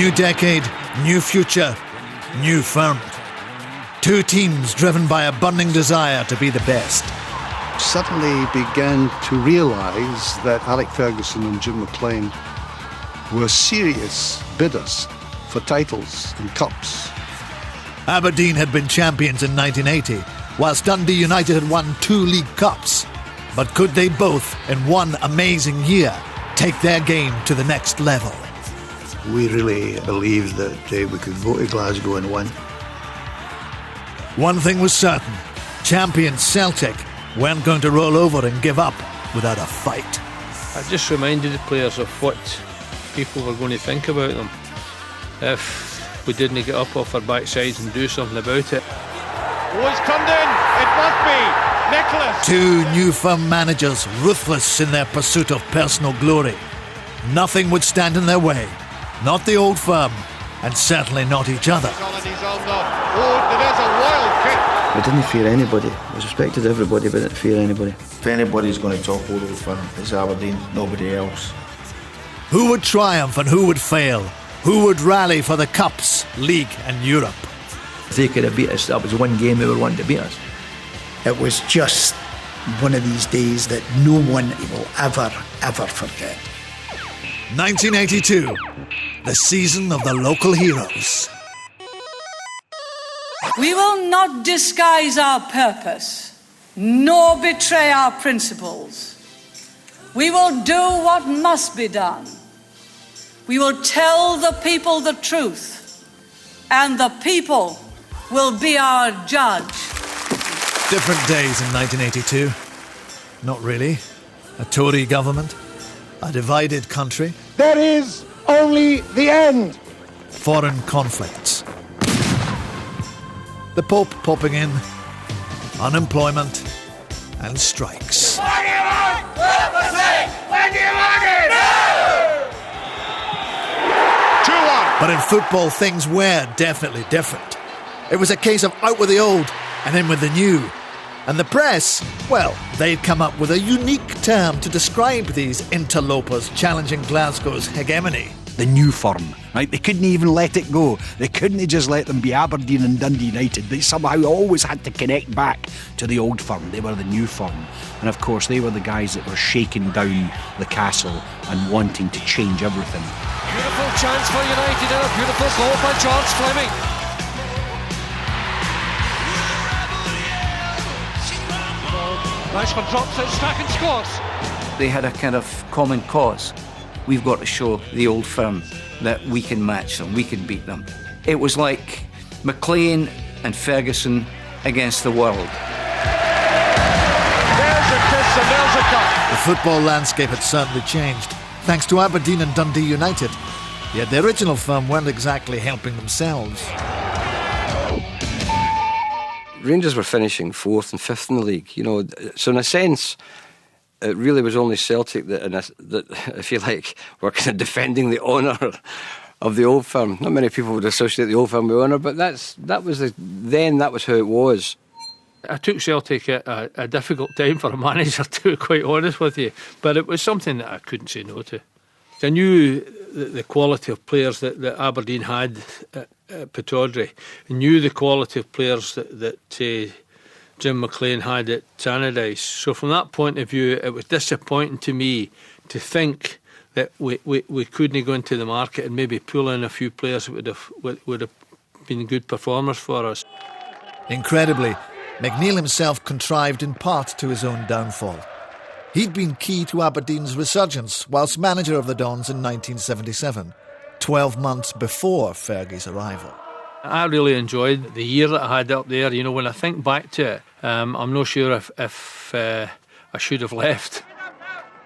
New decade, new future, new firm. Two teams driven by a burning desire to be the best. Suddenly began to realise that Alex Ferguson and Jim McLean were serious bidders for titles and cups. Aberdeen had been champions in 1980, whilst Dundee United had won 2 League Cups. But could they both, in one amazing year, take their game to the next level? We really believed that we could go to Glasgow and win. One thing was certain, champions Celtic weren't going to roll over and give up without a fight. I just reminded the players of what people were going to think about them if we didn't get up off our backsides and do something about it. Oh, it's turned in. It must be Nicholas. Two new firm managers, ruthless in their pursuit of personal glory. Nothing would stand in their way. Not the old firm, and certainly not each other. There's a wild kick. We didn't fear anybody. We respected everybody, but didn't fear anybody. If anybody's going to topple Old Firm, it's Aberdeen, nobody else. Who would triumph and who would fail? Who would rally for the Cups, League and Europe? If they could have beat us, that was one game they were wanting to beat us. It was just one of these days that no one will ever forget. 1982, the season of the local heroes. We will not disguise our purpose, nor betray our principles. We will do what must be done. We will tell the people the truth, and the people will be our judge. Different days in 1982. Not really. A Tory government, a divided country. There is only the end. Foreign conflicts. The Pope popping in, unemployment and strikes. What do you want? When do you want it? No! 2-1. But in football, things were definitely different. It was a case of out with the old and in with the new. And the press, well, they'd come up with a unique term to describe these interlopers challenging Glasgow's hegemony. The new firm, right? They couldn't even let it go. They couldn't just let them be Aberdeen and Dundee United. They somehow always had to connect back to the old firm. They were the new firm. And of course, they were the guys that were shaking down the castle and wanting to change everything. Beautiful chance for United and a beautiful goal by George Fleming. Rashford drops it, Stack and scores. They had a kind of common cause. We've got to show the old firm that we can match them, we can beat them. It was like McLean and Ferguson against the world. There's a kiss and there's a cut. The football landscape had certainly changed, thanks to Aberdeen and Dundee United. Yet the original firm weren't exactly helping themselves. Rangers were finishing 4th and 5th in the league, you know, so in a sense it really was only Celtic that, if you like, were kind of defending the honour of the old firm. Not many people would associate the old firm with honour, but that was how it was. I took Celtic at a difficult time for a manager, to be quite honest with you, but it was something that I couldn't say no to. I knew the quality of players that Aberdeen had at Pittodrie. I knew the quality of players that Jim McLean had at Tannadice. So from that point of view, it was disappointing to me to think that we couldn't go into the market and maybe pull in a few players that would have been good performers for us. Incredibly, McNeil himself contrived in part to his own downfall. He'd been key to Aberdeen's resurgence whilst manager of the Dons in 1977, 12 months before Fergie's arrival. I really enjoyed the year that I had up there. You know, when I think back to it, I'm not sure if I should have left.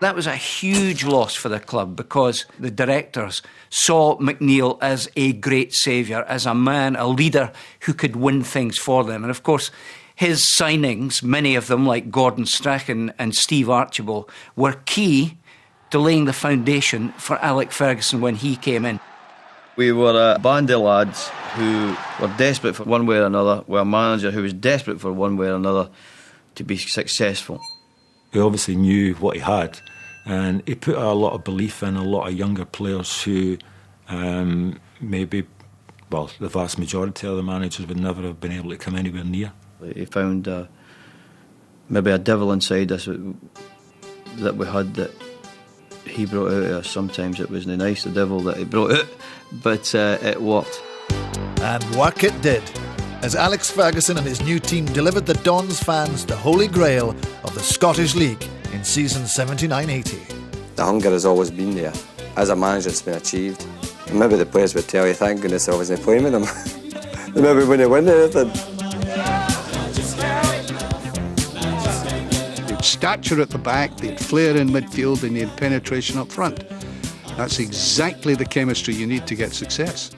That was a huge loss for the club because the directors saw McNeil as a great saviour, as a man, a leader who could win things for them. And of course, his signings, many of them like Gordon Strachan and Steve Archibald, were key to laying the foundation for Alex Ferguson when he came in. We were a band of lads who were desperate for one way or another, with a manager who was desperate for one way or another to be successful. He obviously knew what he had, and he put a lot of belief in a lot of younger players who maybe, well, the vast majority of the managers would never have been able to come anywhere near. He found maybe a devil inside us that we had that he brought out of us. Sometimes it wasn't nice, the devil that he brought out, but it worked. And work it did, as Alex Ferguson and his new team delivered the Dons fans the holy grail of the Scottish League in season 79-80. The hunger has always been there. As a manager, it's been achieved. And maybe the players would tell you, thank goodness I wasn't playing with them. They maybe wouldn't win anything. They had stature at the back, they had flair in midfield, and they had penetration up front. That's exactly the chemistry you need to get success.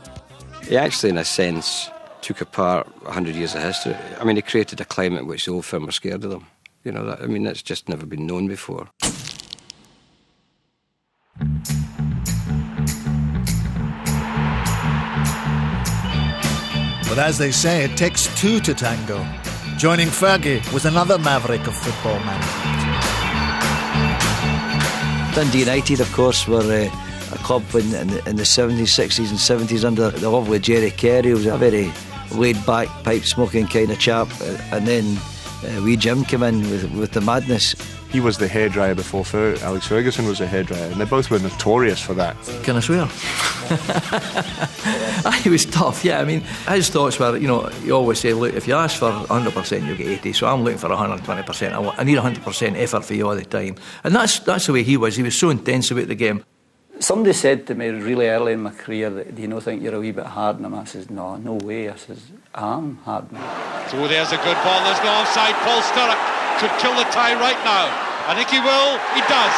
He actually, in a sense, took apart 100 years of history. I mean, he created a climate in which the old firm were scared of them. You know, that, I mean, that's just never been known before. But as they say, it takes two to tango. Joining Fergie was another maverick of football management. Dundee United, of course, were a club in the 70s, 60s and 70s under the lovely Jerry Carey, who was a very laid-back, pipe-smoking kind of chap. And then wee Jim came in with the madness. He was the hairdryer before Alex Ferguson was a hairdryer, and they both were notorious for that. Can I swear? He was tough, yeah. I mean, his thoughts were, you know, you always say, look, if you ask for 100%, you'll get 80, so I'm looking for 120%. I need 100% effort for you all the time. And that's the way he was. He was so intense about the game. Somebody said to me really early in my career, that, do you not think you're a wee bit hard on him? I says, no way. I says, I'm hard on him. So there's a good ball, there's no offside. Paul Sturrock could kill the tie right now. I think he will, he does.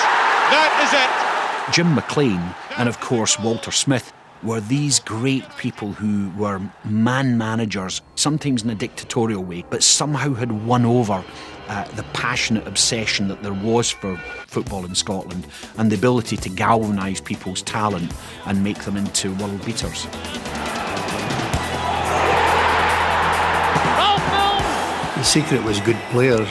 That is it. Jim McLean and, of course, Walter Smith were these great people who were man-managers, sometimes in a dictatorial way, but somehow had won over the passionate obsession that there was for football in Scotland and the ability to galvanise people's talent and make them into world beaters. The secret was good players.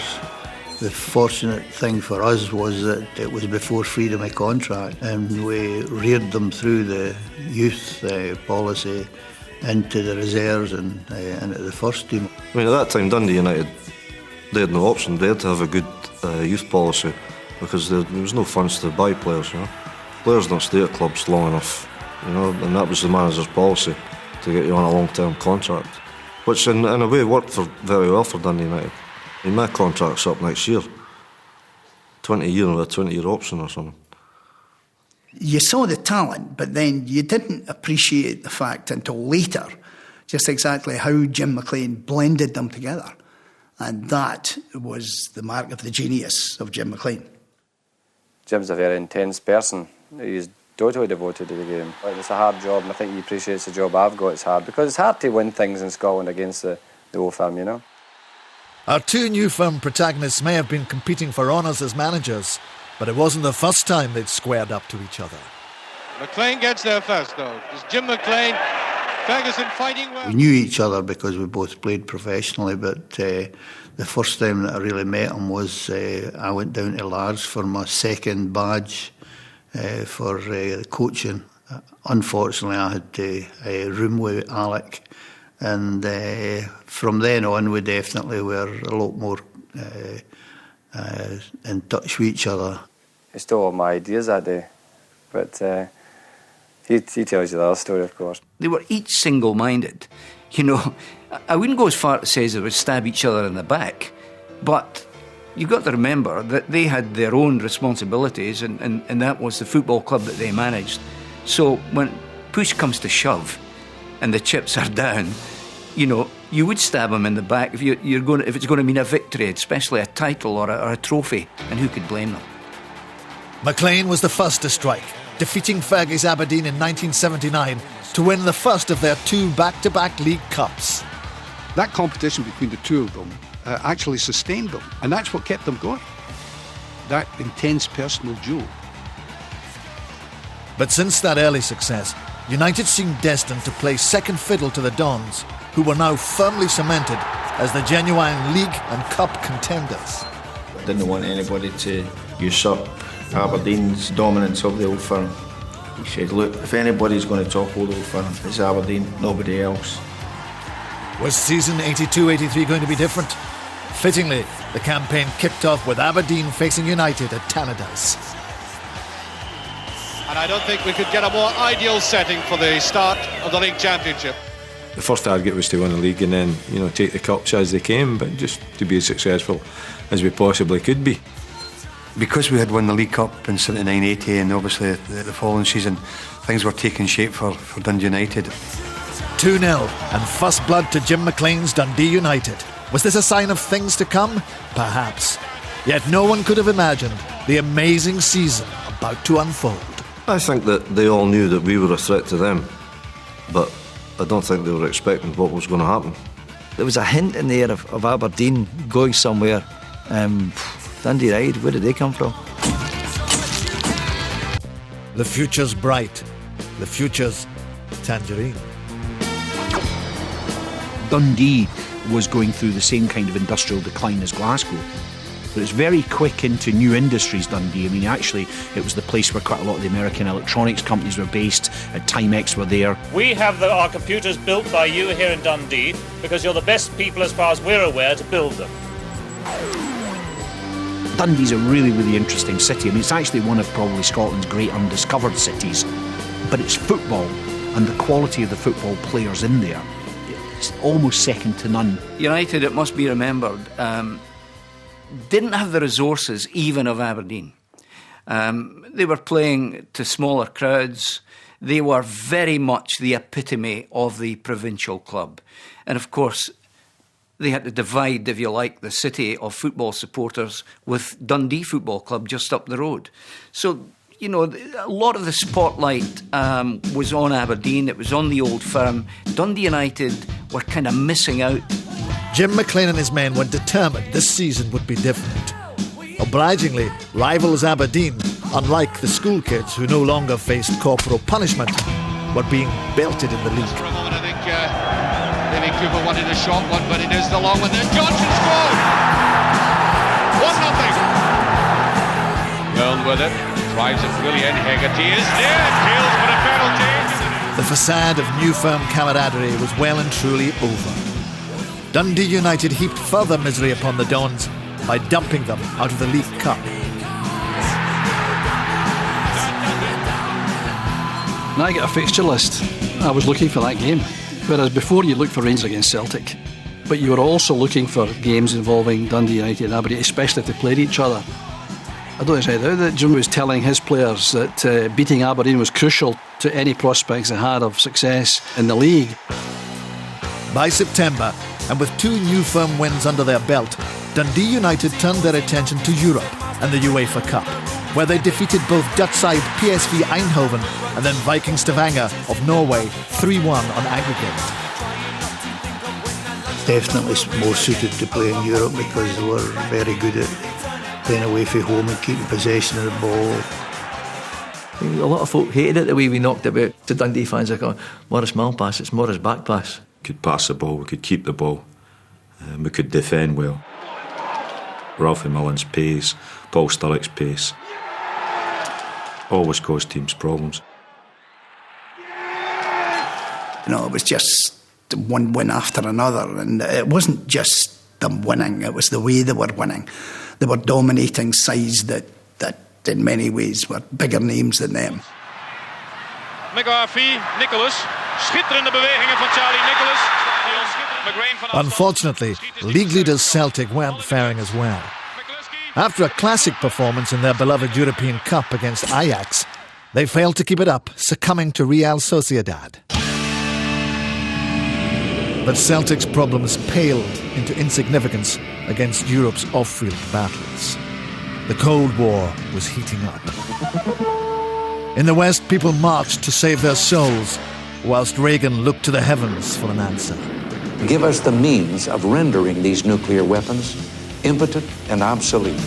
The fortunate thing for us was that it was before freedom of contract, and we reared them through the youth policy into the reserves and into the first team. I mean, at that time, Dundee United, they had no option. They had to have a good youth policy because there was no funds to buy players. You know, players don't stay at clubs long enough. You know, and that was the manager's policy to get you on a long-term contract, which in a way worked very well for Dundee United. I mean, my contract's up next year, 20 year with a 20-year option or something. You saw the talent, but then you didn't appreciate the fact until later just exactly how Jim McLean blended them together. And that was the mark of the genius of Jim McLean. Jim's a very intense person. He's totally devoted to the game. It's a hard job, and I think he appreciates the job I've got. It's hard because it's hard to win things in Scotland against the old firm, you know. Our two new firm protagonists may have been competing for honours as managers, but it wasn't the first time they'd squared up to each other. McLean gets there first, though. It's Jim McLean, Ferguson fighting well. We knew each other because we both played professionally, but the first time that I really met him was I went down to Largs for my second badge for coaching. Unfortunately, I had to room with Alec. And from then on, we definitely were a lot more in touch with each other. He stole all my ideas that day, but he tells you the other story, of course. They were each single-minded. You know, I wouldn't go as far to say they would stab each other in the back, but you've got to remember that they had their own responsibilities, and that was the football club that they managed. So when push comes to shove, and the chips are down, you know, you would stab him in the back if it's going to mean a victory, especially a title or a trophy, and who could blame them? McLean was the first to strike, defeating Fergie's Aberdeen in 1979 to win the first of their two back-to-back League Cups. That competition between the two of them actually sustained them, and that's what kept them going. That intense personal duel. But since that early success, United seemed destined to play second fiddle to the Dons, who were now firmly cemented as the genuine league and cup contenders. Didn't want anybody to usurp Aberdeen's dominance of the old firm. He said, look, if anybody's going to topple Old Firm, it's Aberdeen, nobody else. Was season 82-83 going to be different? Fittingly, the campaign kicked off with Aberdeen facing United at Tannadice. And I don't think we could get a more ideal setting for the start of the league championship. The first target was to win the league and then, take the cups as they came, but just to be as successful as we possibly could be. Because we had won the League Cup in 79-80 and obviously the following season, things were taking shape for Dundee United. 2-0 and first blood to Jim McLean's Dundee United. Was this a sign of things to come? Perhaps. Yet no one could have imagined the amazing season about to unfold. I think that they all knew that we were a threat to them, but I don't think they were expecting what was going to happen. There was a hint in the air of Aberdeen going somewhere. Dundee United, where did they come from? The future's bright. The future's tangerine. Dundee was going through the same kind of industrial decline as Glasgow. But it's very quick into new industries, Dundee. I mean, actually, it was the place where quite a lot of the American electronics companies were based. Timex were there. We have our computers built by you here in Dundee because you're the best people, as far as we're aware, to build them. Dundee's a really, really interesting city. I mean, it's actually one of probably Scotland's great undiscovered cities. But it's football and the quality of the football players in there, it's almost second to none. United, it must be remembered, didn't have the resources even of Aberdeen. They were playing to smaller crowds. They were very much the epitome of the provincial club. And of course, they had to divide, if you like, the city of football supporters with Dundee Football Club just up the road. So, a lot of the spotlight was on Aberdeen. It was on the Old Firm. Dundee United were kind of missing out. Jim McLean and his men were determined this season would be different. Obligingly, rivals Aberdeen, unlike the school kids who no longer faced corporal punishment, were being belted in the league. For a moment, I think maybe Cooper wanted a short one, but it is the long one. Then Johnson scored! 1-0. Earl with it, drives it really in. Hegarty is there, tails for a penalty. The facade of new firm camaraderie was well and truly over. Dundee United heaped further misery upon the Dons by dumping them out of the League Cup. When I get a fixture list, I was looking for that game. Whereas before you looked for Rangers against Celtic, but you were also looking for games involving Dundee United and Aberdeen, especially if they played each other. I don't think that Jim was telling his players that beating Aberdeen was crucial to any prospects they had of success in the league. By September, and with 2 new firm wins under their belt, Dundee United turned their attention to Europe and the UEFA Cup, where they defeated both Dutch side PSV Eindhoven and then Viking Stavanger of Norway 3-1 on aggregate. Definitely more suited to play in Europe because they were very good at playing away from home and keeping possession of the ball. A lot of folk hated it the way we knocked about. To Dundee fans, like, Morris Malpass, it's Morris back pass. We could pass the ball, we could keep the ball, we could defend well. Ralphie Mullen's pace, Paul Sturrock's pace, always caused teams problems. It was just one win after another, and it wasn't just them winning, it was the way they were winning. They were dominating sides that in many ways were bigger names than them. McGarvey, Nicholas, schitterende bewegingen van Charlie Nicholas. Unfortunately, league leaders Celtic weren't faring as well. After a classic performance in their beloved European Cup against Ajax, they failed to keep it up, succumbing to Real Sociedad. But Celtic's problems paled into insignificance against Europe's off-field battles. The Cold War was heating up. In the West, people marched to save their souls, whilst Reagan looked to the heavens for an answer. Give us the means of rendering these nuclear weapons impotent and obsolete.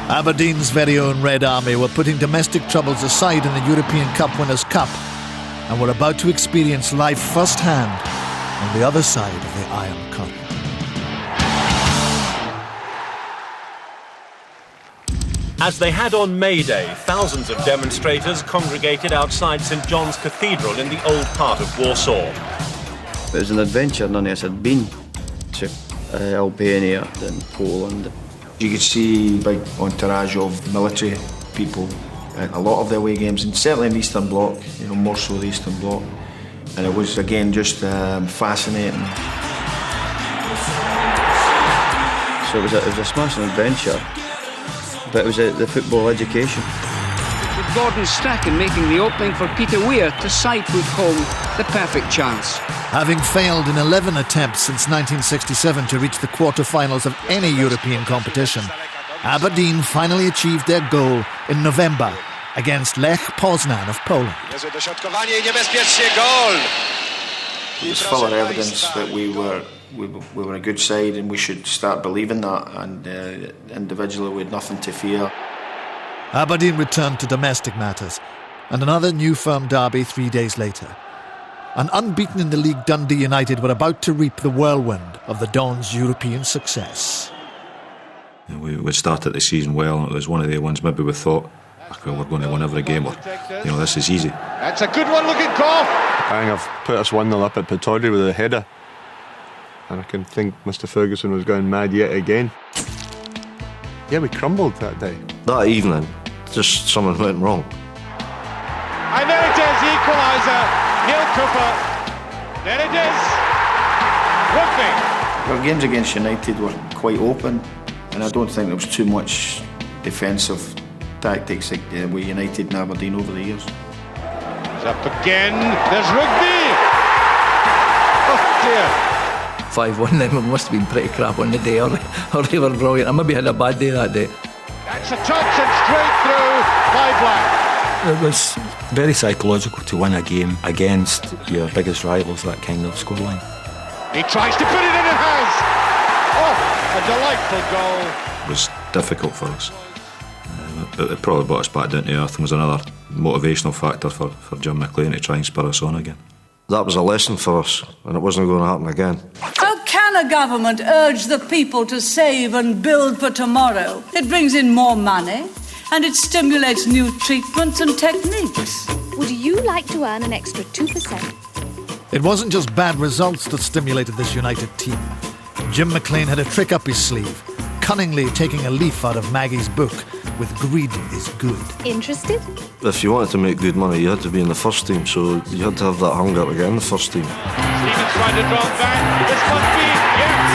Aberdeen's very own Red Army were putting domestic troubles aside in the European Cup Winners' Cup and were about to experience life firsthand on the other side of the Iron Curtain. As they had on May Day, thousands of demonstrators congregated outside St John's Cathedral in the old part of Warsaw. It was an adventure. None of us had been to Albania and Poland. You could see a big entourage of military people at a lot of the away games, and certainly in the Eastern Bloc, more so the Eastern Bloc. And it was, again, just fascinating. So it was a smashing adventure, but it was the football education. With Gordon Strachan making the opening for Peter Weir to side foot home the perfect chance. Having failed in 11 attempts since 1967 to reach the quarter-finals of any European competition, Aberdeen finally achieved their goal in November against Lech Poznan of Poland. It was full of evidence that we were a good side, and we should start believing that, and individually we had nothing to fear. Aberdeen returned to domestic matters, and another new firm derby 3 days later. And unbeaten in the league, Dundee United were about to reap the whirlwind of the Dons' European success. We started the season well, and it was one of the ones maybe we thought, we're going to win every game, or this is easy. That's a good one looking goal. I think I've put us 1-0 up at Pittodrie with a header, and I can think Mr Ferguson was going mad yet again. Yeah, we crumbled that day. That evening, just something went wrong. And there it is, the equaliser, Neil Cooper. There it is, Rugby. Our games against United were quite open, and I don't think there was too much defensive tactics like with United and Aberdeen over the years. It's up again, there's Rugby. Oh dear. 5-1 then, it must have been pretty crap on the day, or they were brilliant. I maybe had a bad day that day. That's a touch and straight through by Black. It was very psychological to win a game against your biggest rivals, that kind of scoreline. He tries to put it in and has. Oh, a delightful goal. It was difficult for us. It probably brought us back down to earth and was another motivational factor for Jim McLean to try and spur us on again. That was a lesson for us, and it wasn't going to happen again. How can a government urge the people to save and build for tomorrow? It brings in more money, and it stimulates new treatments and techniques. Would you like to earn an extra 2%? It wasn't just bad results that stimulated this United team. Jim McLean had a trick up his sleeve, cunningly taking a leaf out of Maggie's book with Greed is Good. Interested? If you wanted to make good money, you had to be in the first team, so you had to have that hunger to get in the first team. Stevens trying to drop back. This must be, yes,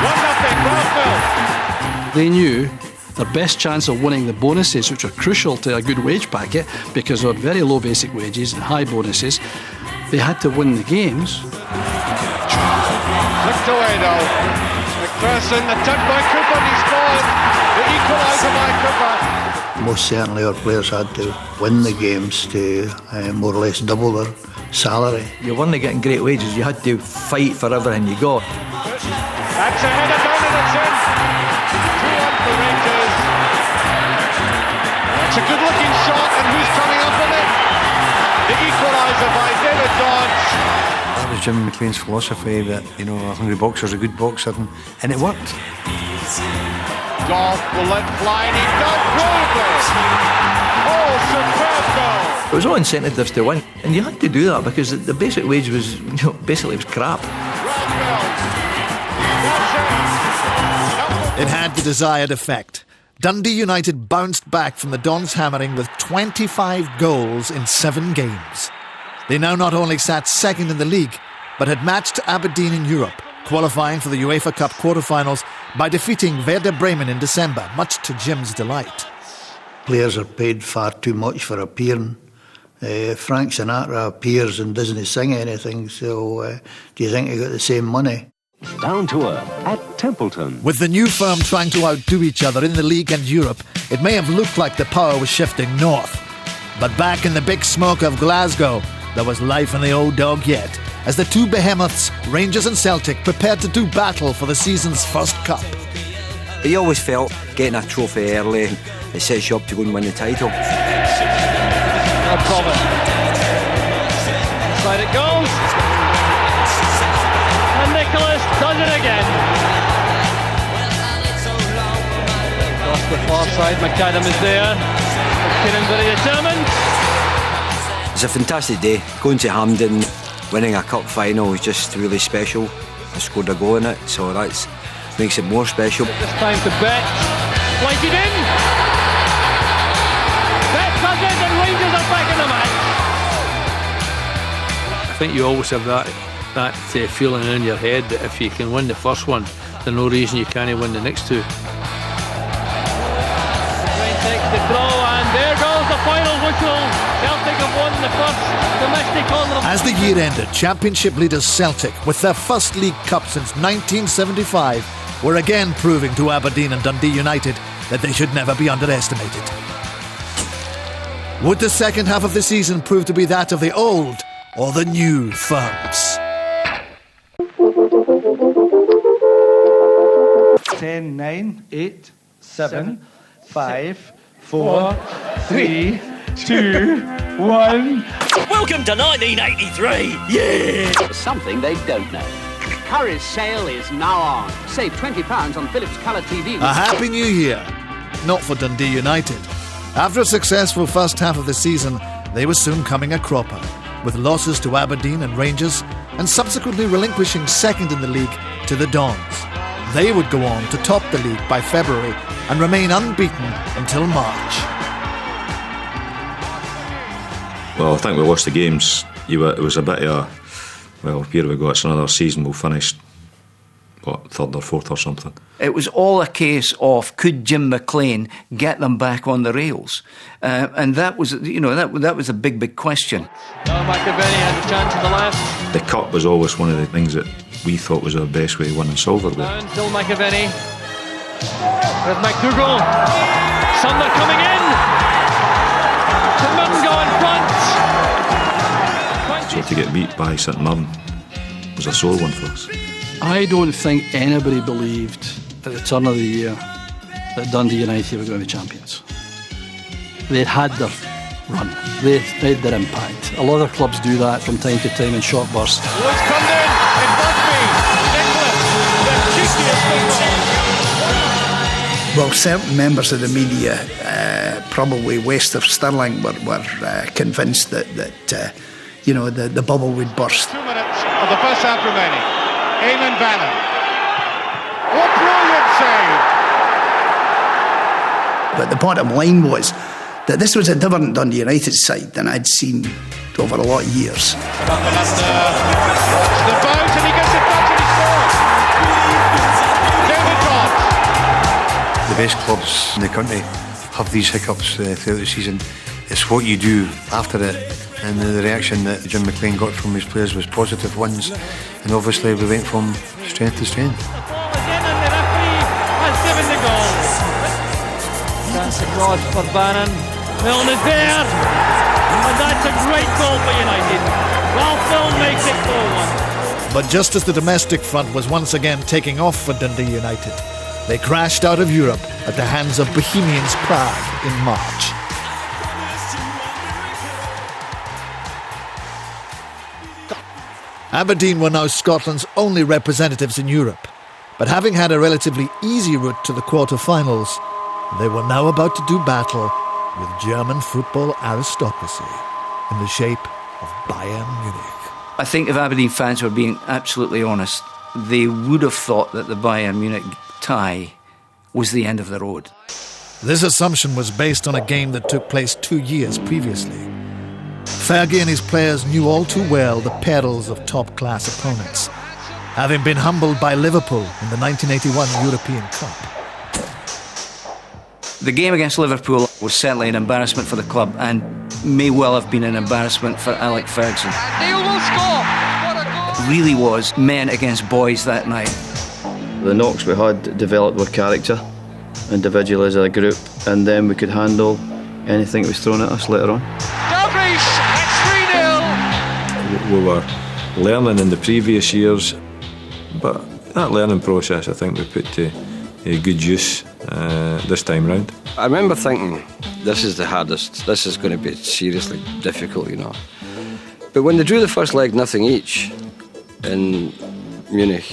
1-0, Glasgow. They knew their best chance of winning the bonuses, which are crucial to a good wage packet because of very low basic wages and high bonuses, they had to win the games. Flicked away though. McPherson, the touch by Cooper, and he scored. The equaliser by Cooper. Most certainly our players had to win the games to more or less double their salary. You weren't getting great wages, you had to fight for everything you got. That's a header down and it's in. 2-1 for Rangers. That's a good looking shot, and who's coming up with it? The equaliser by David Dodds. That was Jim McLean's philosophy that, a hungry boxer's a good boxer, and it worked. Goff will let fly, and he does brilliantly. Oh, superb goal. It was all incentives to win, and you had to do that because the basic wage was, basically it was crap. It had the desired effect. Dundee United bounced back from the Dons' hammering with 25 goals in 7 games. They now not only sat second in the league, but had matched Aberdeen in Europe, qualifying for the UEFA Cup quarter-finals by defeating Werder Bremen in December, much to Jim's delight. Players are paid far too much for appearing. Frank Sinatra appears and doesn't sing anything, so do you think he got the same money? Down to earth at Templeton. With the new firm trying to outdo each other in the league and Europe, it may have looked like the power was shifting north. But back in the big smoke of Glasgow, there was life in the old dog yet, as the two behemoths, Rangers and Celtic, prepared to do battle for the season's first cup. But you always felt getting a trophy early, it sets you up to go and win the title. No problem. Inside it goes. And Nicholas does it again. Across the far far side. McAdam is there. Kieran very determined. It's a fantastic day. Going to Hampden, winning a cup final was just really special. I scored a goal in it, so that makes it more special. This time to Bet. Flighted in. Bet does it, and Rangers are back in the match. I think you always have that feeling in your head that if you can win the first one, there's no reason you can't win the next two. Rain takes the throw, and there goes the final whistle. Celtic have won the first domestic honour. As the year ended, Championship leaders Celtic, with their first League Cup since 1975, were again proving to Aberdeen and Dundee United that they should never be underestimated. Would the second half of the season prove to be that of the old or the new firms? 10, 9, 8, 7, 5, 4, 3, 2, 1. Welcome to 1983. Yeah! Something they don't know. Curry's sale is now on. Save £20 on Philips Colour TV. A Happy New Year. Not for Dundee United. After a successful first half of the season, they were soon coming a cropper, with losses to Aberdeen and Rangers, and subsequently relinquishing second in the league to the Dons. They would go on to top the league by February and remain unbeaten until March. Well, I think we lost the games. It was a bit of here we go, it's another season. We'll finish, third or fourth or something. It was all a case of could Jim McLean get them back on the rails, and that was, that was a big question. McAvenny had a chance on the left. The cup was always one of the things that we thought was our best way of winning silverware. Still McAvenny with McDougall. Sunder coming in. St Mirren go in front. So to get beat by St Mirren was a sore one for us. I don't think anybody believed at the turn of the year that Dundee United were going to be champions. They'd had their run. They had their impact. A lot of clubs do that from time to time in short bursts. Oh, it's come in. It must be. Nicholas, the cheekiest thing. Well, certain members of the media, probably west of Stirling, were convinced that the bubble would burst. 2 minutes of the first half remaining. Eamon Bannon. What brilliant save! But the bottom line was that this was a different Dundee United side than I'd seen over a lot of years. The bounce, and he gets it back and he scores. David Dodds. The best clubs in the country have these hiccups throughout the season. It's what you do after it, and the reaction that Jim McLean got from his players was positive ones, and obviously we went from strength to strength. The ball is in and the referee has given the goal. Chance across for Bannon. Milne is there, and that's a great goal for United. Ralph Milne makes it 4-1. But just as the domestic front was once again taking off for Dundee United, they crashed out of Europe at the hands of Bohemians Prague in March. Aberdeen were now Scotland's only representatives in Europe, but having had a relatively easy route to the quarter-finals, they were now about to do battle with German football aristocracy in the shape of Bayern Munich. I think if Aberdeen fans were being absolutely honest, they would have thought that the Bayern Munich tie was the end of the road. This assumption was based on a game that took place 2 years previously. Fergie and his players knew all too well the perils of top-class opponents, having been humbled by Liverpool in the 1981 European Cup. The game against Liverpool was certainly an embarrassment for the club and may well have been an embarrassment for Alec Ferguson. Neil will score. What a goal! It really was men against boys that night. The knocks we had developed our character individually as a group, and then we could handle anything that was thrown at us later on. Dalglish, it's 3-0. We were learning in the previous years, but that learning process I think we put to good use this time round. I remember thinking, this is the hardest, this is going to be seriously difficult, But when they drew the first leg 0-0 each in Munich,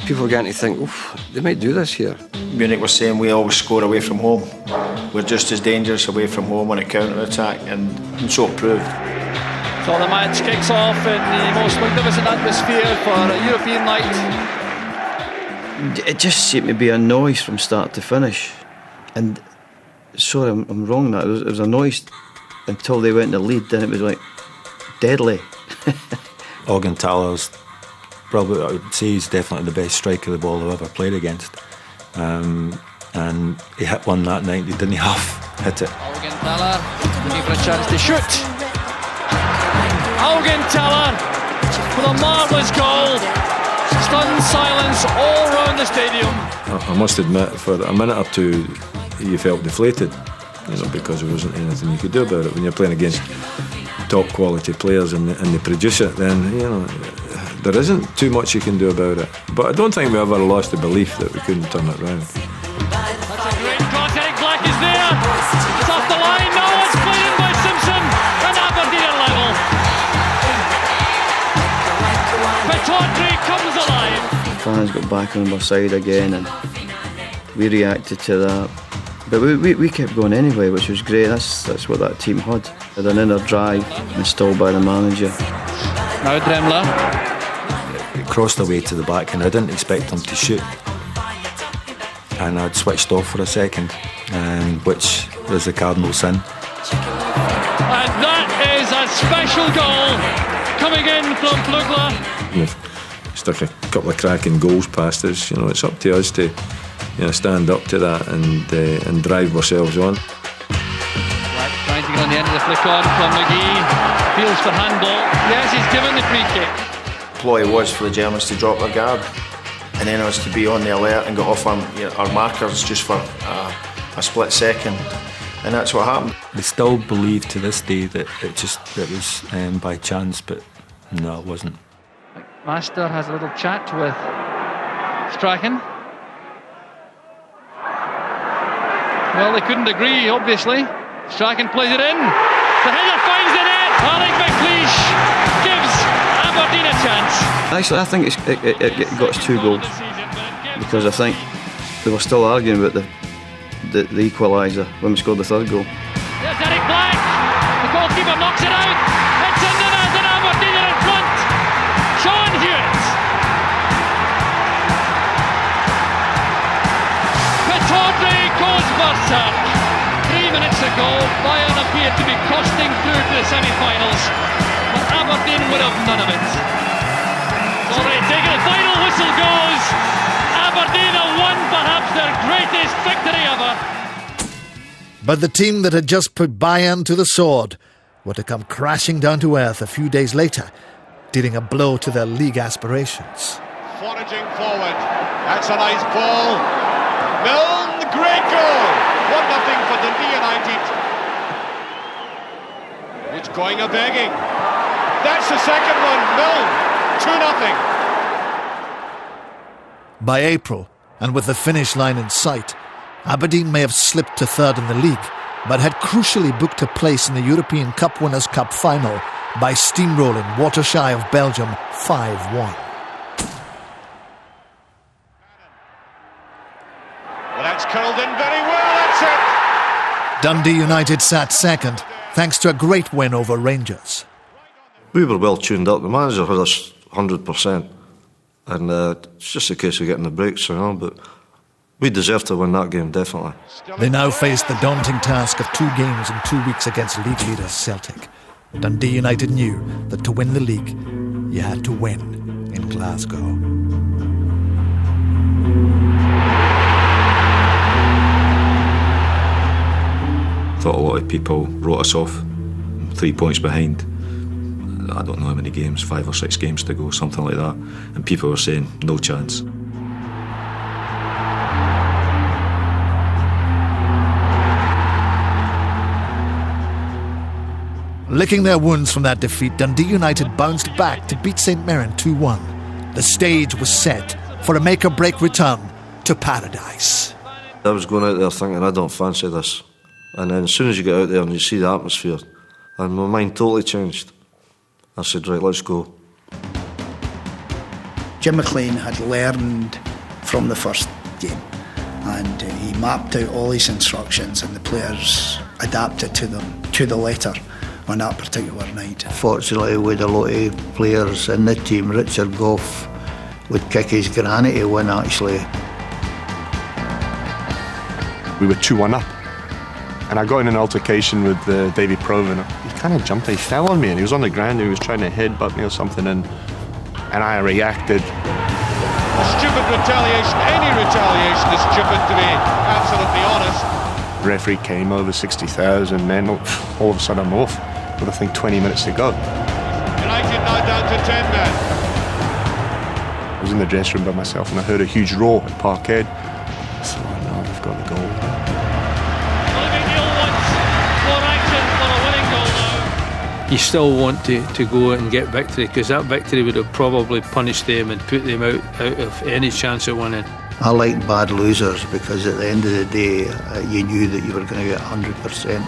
People were getting to think, oof, they might do this here. Munich was saying we always score away from home. We're just as dangerous away from home on a counter-attack, and so it proved. So the match kicks off in the most magnificent atmosphere for a European night. It just seemed to be a noise from start to finish. And sorry, I'm wrong now. It was a noise until they went to lead, then it was like deadly. Augenthaler's probably, I would say, he's definitely the best striker of the ball I've ever played against. And he hit one that night, he didn't half hit it. Augenthaler looking for a chance to shoot. Augenthaler with a marvellous goal. Stunned silence all round the stadium. I must admit, for a minute or two, you felt deflated, because there wasn't anything you could do about it. When you're playing against top quality players and they produce it, then there isn't too much you can do about it. But I don't think we ever lost the belief that we couldn't turn it round. That's a great cross. Eric Black is there. It's off the line. No, it's played in by Simpson. And Aberdeen are level. Petrodri comes alive. Fans got back on our side again, and we reacted to that. But we kept going anyway, which was great. That's what that team had. Had an inner drive installed by the manager. Now Dremler. It crossed away to the back, and I didn't expect him to shoot. And I'd switched off for a second, which was the cardinal sin. And that is a special goal coming in from Plugler. We've stuck a couple of cracking goals past us. It's up to us to stand up to that and drive ourselves on. Black trying to get on the end of the flick on from McGee. Feels for handball. Yes, he's given the free kick. The ploy was for the Germans to drop their guard, and then us to be on the alert and get off our markers just for a split second, and that's what happened. I still believe to this day that it was by chance, but no, it wasn't. Master has a little chat with Strachan. Well, they couldn't agree, obviously. Strachan plays it in. The header finds the net. Alec McLeish gives Aberdeen a chance. Actually, I think it got us 2 goals, because I think they were still arguing about the equaliser when we scored the 3rd goal. There's Eric Black. The goalkeeper knocks it out. It's in the net, and Aberdeen are in front. Sean Hewitt. Petrodri goes berserk. 3 minutes ago, Bayern appeared to be costing through to the semi-finals, but Aberdeen would have none of it. It's already taken. The final whistle goes. Aberdeen have won perhaps their greatest victory ever. But the team that had just put Bayern to the sword were to come crashing down to earth a few days later, dealing a blow to their league aspirations. Foraging forward. That's a nice ball. Milne, great goal. 1-0 for Dundee United. It's going a begging. That's the second one. Milne, 2-0. By April, and with the finish line in sight, Aberdeen may have slipped to 3rd in the league, but had crucially booked a place in the European Cup Winners' Cup final by steamrolling Watershire of Belgium 5-1. Well, that's curled in very well, that's it. Dundee United sat 2nd, thanks to a great win over Rangers. We were well tuned up. The manager had us 100%. And it's just a case of getting the breaks, but we deserve to win that game, definitely. They now faced the daunting task of 2 games in 2 weeks against league leaders Celtic. Dundee United knew that to win the league, you had to win in Glasgow. I thought a lot of people wrote us off, 3 points behind. I don't know how many games, 5 or 6 games to go, something like that. And people were saying, no chance. Licking their wounds from that defeat, Dundee United bounced back to beat St Mirren 2-1. The stage was set for a make-or-break return to paradise. I was going out there thinking, I don't fancy this. And then as soon as you get out there and you see the atmosphere, and my mind totally changed. I said, right, let's go. Jim McLean had learned from the first game, and he mapped out all his instructions, and the players adapted to them to the letter on that particular night. Fortunately, we had a lot of players in the team. Richard Gough would kick his granny to win, actually. We were 2-1 up, and I got in an altercation with Davy Provan. He kind of jumped, he fell on me, and he was on the ground, he was trying to headbutt me or something, and I reacted. Stupid retaliation. Any retaliation is stupid, to be absolutely honest. The referee came over, 60,000 men. All of a sudden I'm off with I think 20 minutes to go. United now down to 10 men. I was in the dressing room by myself and I heard a huge roar at Parkhead. I thought, oh no, we've got the goal. You still want to go and get victory, because that victory would have probably punished them and put them out of any chance of winning. I liked bad losers because at the end of the day you knew that you were going to get 100%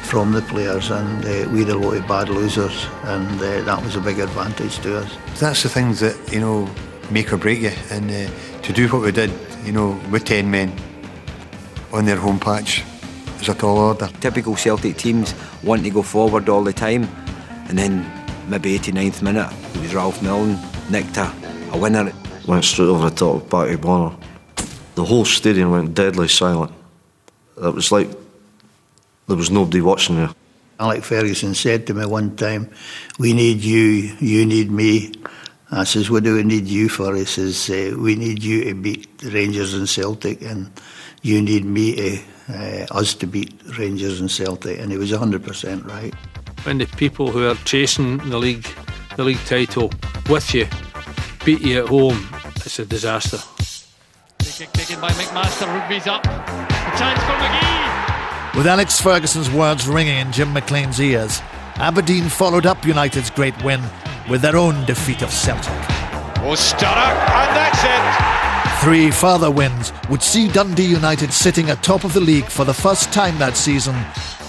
from the players, and we had a lot of bad losers, and that was a big advantage to us. That's the things that, you know, make or break you, and to do what we did, you know, with 10 men on their home patch is a tall order. Typical Celtic teams want to go forward all the time, and then maybe 89th minute it was Ralph Milne nicked a winner. Went straight over the top of Barty Bonner. The whole stadium went deadly silent. It was like there was nobody watching there. Alec Ferguson said to me one time, "We need you, you need me." I says, "What do we need you for?" He says, "We need you to beat Rangers and Celtic, and you need me to us to beat Rangers and Celtic." And he was 100% right. When the people who are chasing the league title with you beat you at home, it's a disaster. Kick taken by McMaster. Rugby's up. A chance for McGee. With Alex Ferguson's words ringing in Jim McLean's ears, Aberdeen followed up United's great win with their own defeat of Celtic. Oh, Sturrock, and that's it. 3 further wins would see Dundee United sitting atop of the league for the first time that season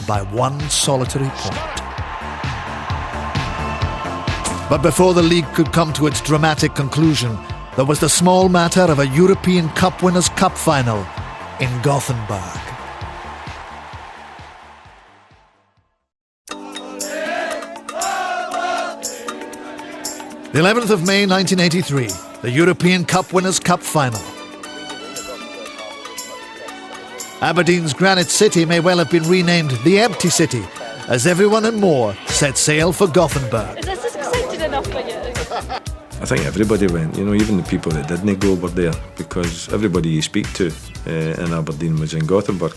by 1 solitary point. But before the league could come to its dramatic conclusion, there was the small matter of a European Cup Winners' Cup final in Gothenburg. The 11th of May 1983, the European Cup Winners' Cup final. Aberdeen's Granite City may well have been renamed the Empty City, as everyone and more set sail for Gothenburg. Is this exciting enough for you? I think everybody went, you know, even the people that didn't go were there, because everybody you speak to in Aberdeen was in Gothenburg.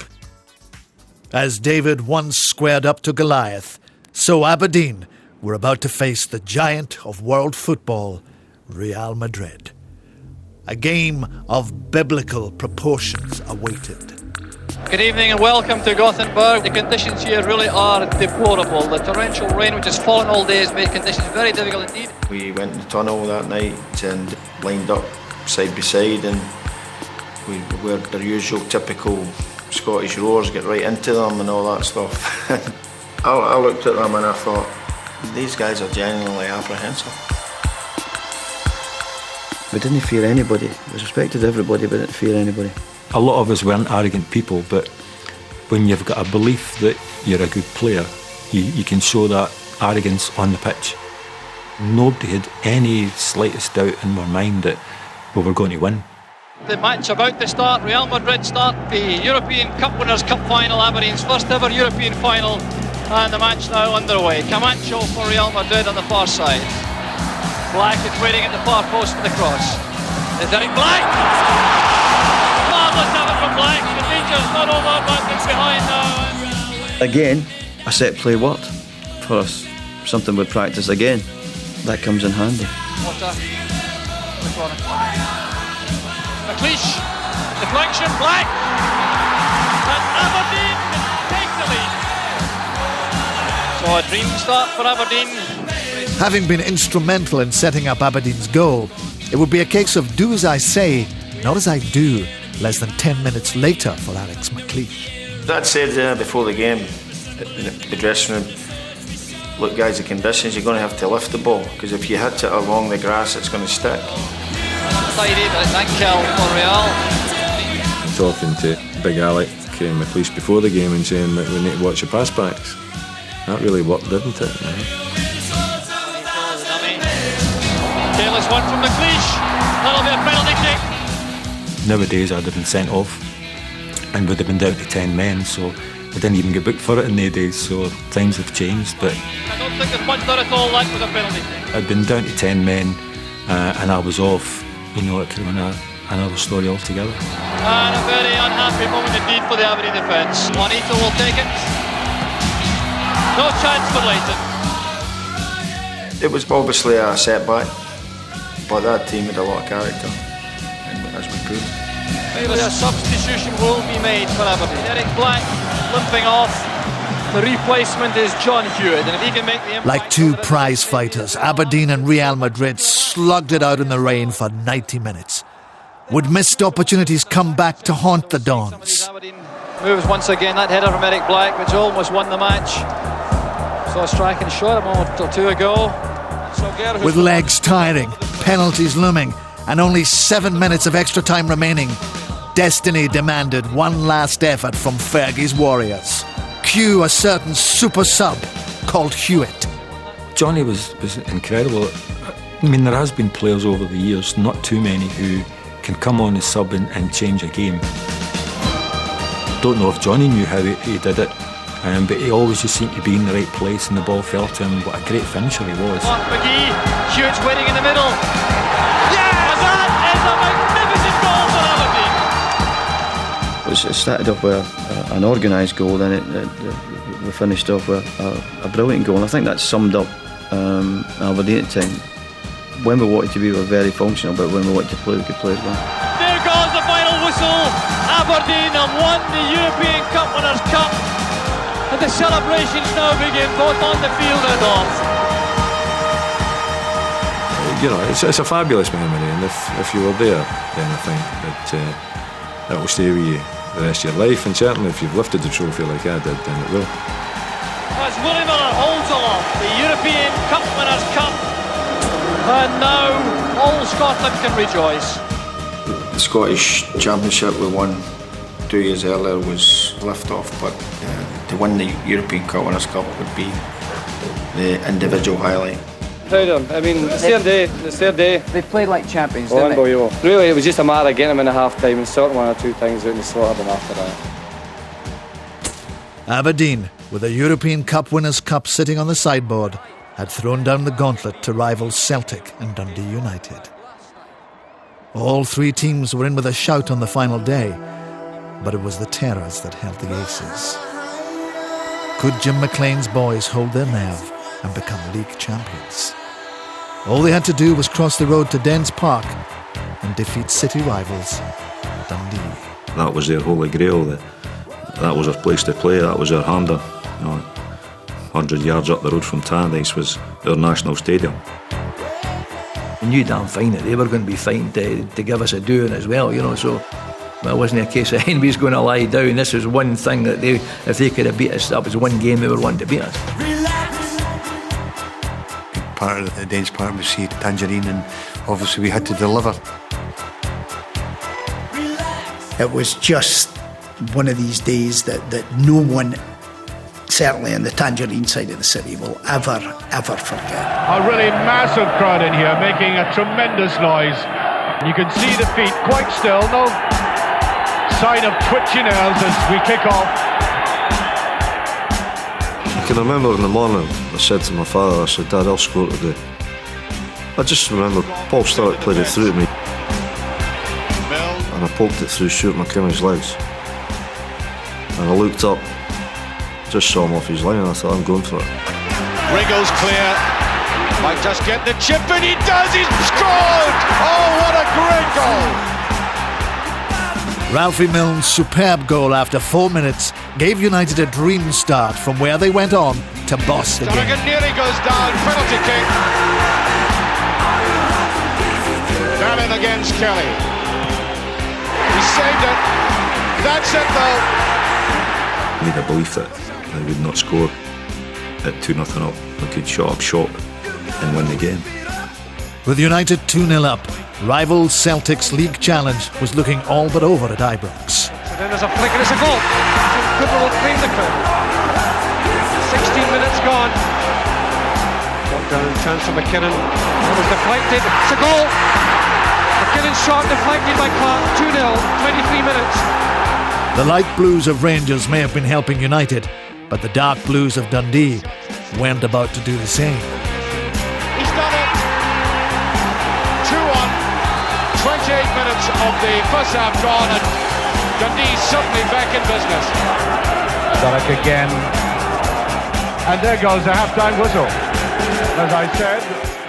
As David once squared up to Goliath, so Aberdeen were about to face the giant of world football, Real Madrid. A game of biblical proportions awaited. Good evening and welcome to Gothenburg. The conditions here really are deplorable. The torrential rain which has fallen all day has made conditions very difficult indeed. We went in the tunnel that night and lined up side by side, and we were their usual typical Scottish roars, get right into them and all that stuff. I looked at them and I thought, these guys are genuinely apprehensive. We didn't fear anybody. We respected everybody, but didn't fear anybody. A lot of us weren't arrogant people, but when you've got a belief that you're a good player, you can show that arrogance on the pitch. Nobody had any slightest doubt in their mind that we were going to win. The match about to start. Real Madrid start the European Cup Winners' Cup final, Aberdeen's first ever European final, and the match now underway. Camacho for Real Madrid on the far side. Black is waiting at the far post for the cross. Is Eric Black? Marvellous effort from Black. The danger's not over, but it's behind now. Again, a set play worked for us. Something we practice again. That comes in handy. Water. The corner. McLeish. Deflection. Black. And Aberdeen can take the lead. So a dream start for Aberdeen. Having been instrumental in setting up Aberdeen's goal, it would be a case of do as I say, not as I do, less than 10 minutes later for Alex McLeish. That said before the game, in the dressing room, look guys, the conditions, you're going to have to lift the ball, because if you hit it along the grass, it's going to stick. Tidy, but it's kill for Real. Talking to Big Alec McLeish before the game and saying that we need to watch the pass backs. That really worked, didn't it? Careless one from McLeish. A little bit of penalty kick. Nowadays I'd have been sent off and would have been down to 10 men, so I didn't even get booked for it in the days, so times have changed. But I don't think the punch not at all like was a penalty. I'd been down to 10 men and I was off. You know, it could have been another story altogether. And a very unhappy moment indeed for the Aberdeen defence. Juanito will take it. No chance for Leighton. It was obviously a setback, but that team had a lot of character, and as we proved. Maybe a substitution will be made for Aberdeen. Eric Black limping off. The replacement is John Hewitt, and if he can make the impact... Like two prize fighters, Aberdeen and Real Madrid slugged it out in the rain for 90 minutes. Would missed opportunities come back to haunt the Dons? Moves once again, that header from Eric Black, which almost won the match. Saw a striking shot a moment or two ago. With legs tiring, penalties looming, and only 7 minutes of extra time remaining, destiny demanded one last effort from Fergie's Warriors. Cue a certain super sub called Hewitt. Johnny was incredible. I mean, there has been players over the years, not too many, who can come on as sub and change a game. Don't know if Johnny knew how he did it, but he always just seemed to be in the right place and the ball fell to him. What a great finisher he was. Mark McGee, Hewitt's waiting in the middle. Yeah, that is a magnificent goal for Aberdeen. It started off with an organised goal, then we finished off with a brilliant goal. And I think that summed up Aberdeen at the time. When we wanted to be, we were very functional, but when we wanted to play, we could play as well. There goes the final whistle. Aberdeen have won the European Cup Winners' Cup. And the celebrations now begin, both on the field and off. You know, it's a fabulous memory, and if you were there, then I think that will stay with you the rest of your life, and certainly if you've lifted the trophy like I did, then it will. As Willie Miller holds aloft the European Cup Winners' Cup, and now all Scotland can rejoice. The Scottish Championship we won 2 years earlier was lift-off, but to win the European Cup Winners' Cup would be the individual highlight. Proud of them. I mean, it's their day. They played like champions, didn't they? Unbelievable. Really, it was just a matter of getting them in a half-time and sorting one or two things out and sorted them after that. Aberdeen, with a European Cup Winners' Cup sitting on the sideboard, had thrown down the gauntlet to rivals Celtic and Dundee United. All three teams were in with a shout on the final day, but it was the Terrors that held the aces. Could Jim McLean's boys hold their nerve and become league champions? All they had to do was cross the road to Dens Park and defeat city rivals Dundee. That was their holy grail. That was our place to play. That was our hander. 100 yards up the road from Tannadice was our national stadium. We knew damn fine that they were going to be fighting to give us a doing as well, so it wasn't a case of anybody's going to lie down. This was one thing that if they could have beat us, that was one game they were wanting to beat us. Part of the Dens Park was see Tangerine, and obviously we had to deliver. It was just one of these days that no one, certainly on the Tangerine side of the city, will ever forget. A really massive crowd in here making a tremendous noise. You can see the feet quite still, no sign of twitching nails as we kick off. I can remember in the morning I said to my father, I said, Dad, I'll score today. I just remember Paul Sturrock played it through to me and I poked it through Stuart McKinnon's legs, and I looked up, just saw him off his line, and I thought, I'm going for it. Wriggles clear, might just get the chip, and he does, he's scored! Oh, what a great goal! Ralphie Milne's superb goal after 4 minutes gave United a dream start from where they went on to boss the game. Sturrock nearly goes down, penalty kick. Down against Kelly. He saved it. That's it though. I made a belief that I would not score at 2-0 up. I could shut up shop and win the game. With United 2-0 up, rival Celtic's league challenge was looking all but over at Ibrox. So then there's a flick and it's a goal. Cooper will clean the clip. 16 minutes gone. Got down chance for McKinnon. It was deflected. It's a goal. McKinnon's shot deflected by Clark. 2-0, 23 minutes. The light blues of Rangers may have been helping United, but the dark blues of Dundee weren't about to do the same. He's done it. 2-1. 28 minutes of the first half gone, and Dundee's certainly back in business. Derek again. And there goes the half-time whistle. As I said,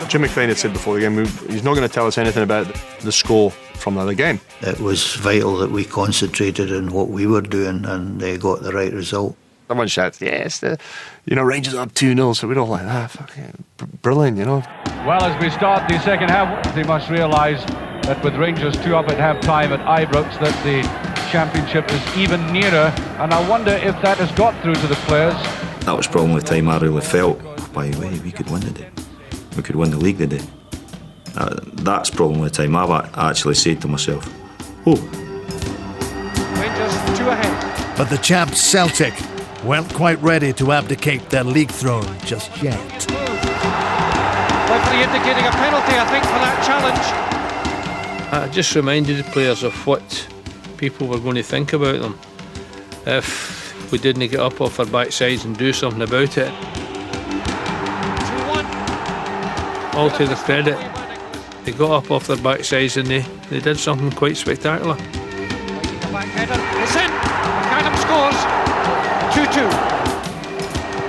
Jim McLean had said before the game, he's not going to tell us anything about the score from the other game. It was vital that we concentrated on what we were doing, and they got the right result. Someone shouts, yes, Rangers are up 2-0, so we're all like that. Fucking brilliant, you know. well, as we start the second half, they must realise that with Rangers 2 up at half-time at Ibrox, that the championship is even nearer, and I wonder if that has got through to the players. That was probably the time I really felt, by the way, we could win today. We could win the league today. That's probably the time I've actually said to myself, oh. Rangers 2 ahead. But the champs Celtic weren't quite ready to abdicate their league throne just yet. Referee indicating a penalty, I think, for that challenge. I just reminded the players of what people were going to think about them if we didn't get up off our backsides and do something about it. 2-1. All to their credit, they got up off their backsides and they did something quite spectacular. Back header, it's in. McAdam scores. 2-2.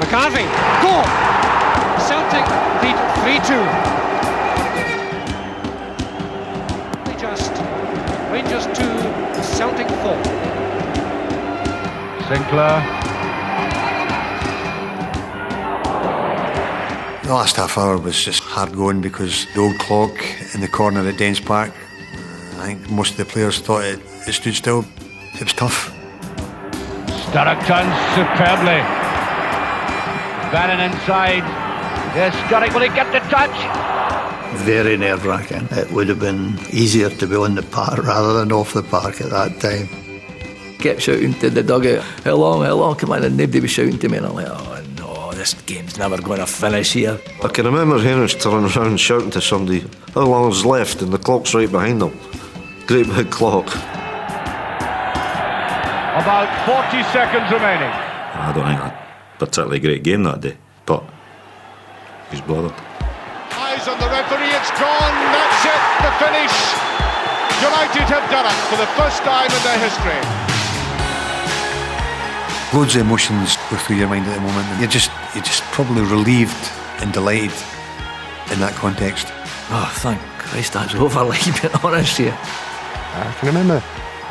McCarthy, goal. Celtic lead 3-2. Rangers 2, Celtic 4. Sinclair. The last half hour was just hard going because the old clock in the corner at Dens Park, I think most of the players thought it stood still. It was tough. Sturrock turns superbly. Bannon inside. Yes, Sturrock, will he get the touch? Very nerve-wracking. It would have been easier to be on the park rather than off the park at that time. Kept shouting to the dugout, how long, come on, and nobody was shouting to me, and I'm like, oh no, this game's never going to finish here. I can remember Hamish turning around shouting to somebody, how long is left, and the clock's right behind them. Great big clock. About 40 seconds remaining. I don't think a particularly great game that day, but he's bothered. Eyes on the referee, it's gone, that's it, the finish. United have done it for the first time in their history. Loads of emotions go through your mind at the moment. You're just probably relieved and delighted in that context. Oh, thank Christ that's over, like, being honest here. I can remember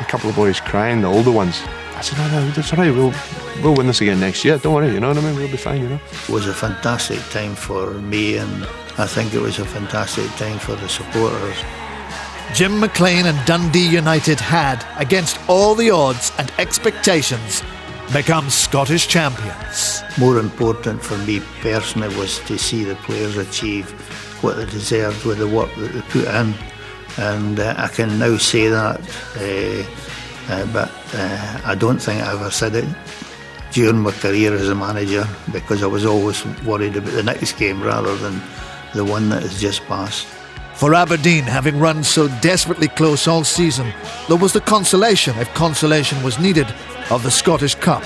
a couple of boys crying, the older ones. I said, no, it's all right, we'll win this again next year, don't worry, you know what I mean, we'll be fine, you know. It was a fantastic time for me, and I think it was a fantastic time for the supporters. Jim McLean and Dundee United had, against all the odds and expectations, become Scottish champions. More important for me personally was to see the players achieve what they deserved with the work that they put in, and I can now say that, but I don't think I ever said it during my career as a manager, because I was always worried about the next game rather than the one that has just passed. For Aberdeen, having run so desperately close all season, there was the consolation, if consolation was needed, of the Scottish Cup.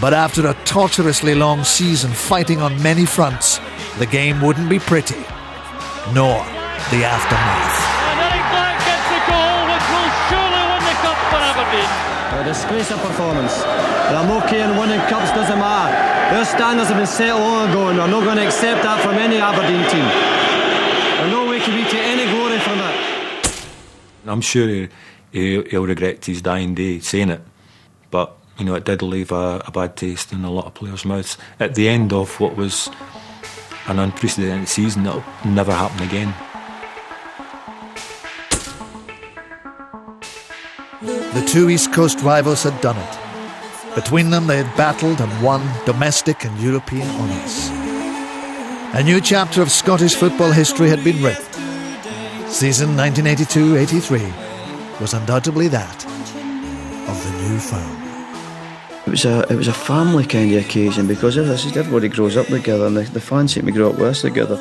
But after a torturously long season fighting on many fronts, the game wouldn't be pretty, nor the aftermath. And Eric Black gets the goal, which will surely win the cup for Aberdeen. A disgraceful performance. I'm okay in winning cups, doesn't matter. Their standards have been set long ago, and we're not going to accept that from any Aberdeen team. There's no way can we take any glory from it. I'm sure he'll regret his dying day saying it, but you know, it did leave a bad taste in a lot of players' mouths. At the end of what was an unprecedented season, that'll never happen again. The two East Coast rivals had done it. Between them they had battled and won domestic and European honours. A new chapter of Scottish football history had been written. Season 1982-83 was undoubtedly that of the new firm. It was a family kind of occasion because, as I said, everybody grows up together, and the fans seem to grow up with us together.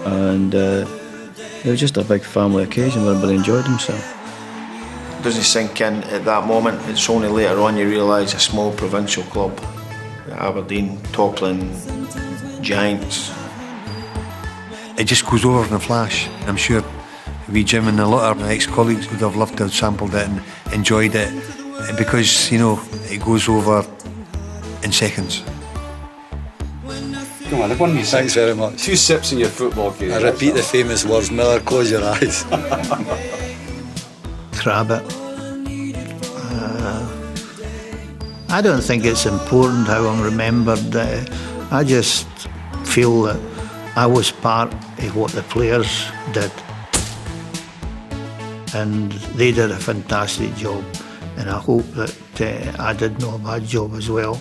And it was just a big family occasion where everybody enjoyed themselves. It doesn't sink in at that moment. It's only later on you realise a small provincial club, Aberdeen, toppling giants. It just goes over in a flash. I'm sure we, Jim, and a lot of my ex-colleagues would have loved to have sampled it and enjoyed it, because, you know, it goes over in seconds. Come on, I've won you. Thanks very much. 2 sips in your football game. I repeat the famous words, Miller, close your eyes. Crabbit. I don't think it's important how I'm remembered. I just feel that I was part of what the players did. And they did a fantastic job. And I hope that I did no bad job as well.